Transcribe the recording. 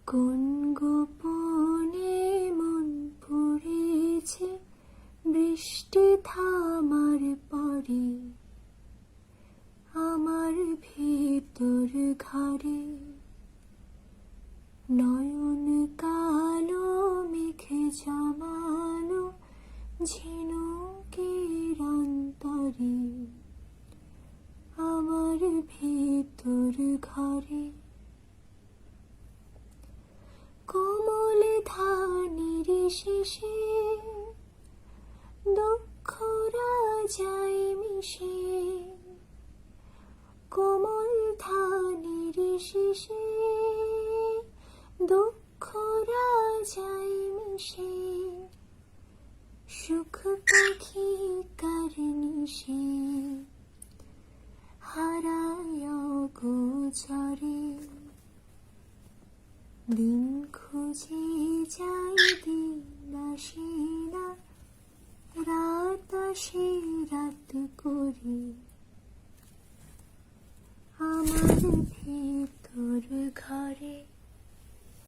কোন গোপনে মন পড়েছে বৃষ্টি থামার পরে আমার ভেতর ঘরে। নয়ন কালো মেঘে জমানো ঝিনুকের অন্তরে আমার ভেতর ঘরে। কোমল ধানের শেষে দুঃখরা যায় মিশে। কোমল ধানের শেষে দুঃখরা যায় মিশে। সুখ পাখি কার নিশে হারায় গোচরে। দিন খুঁজে যাই দিন আসে না, রাত আসে রাত করে আমার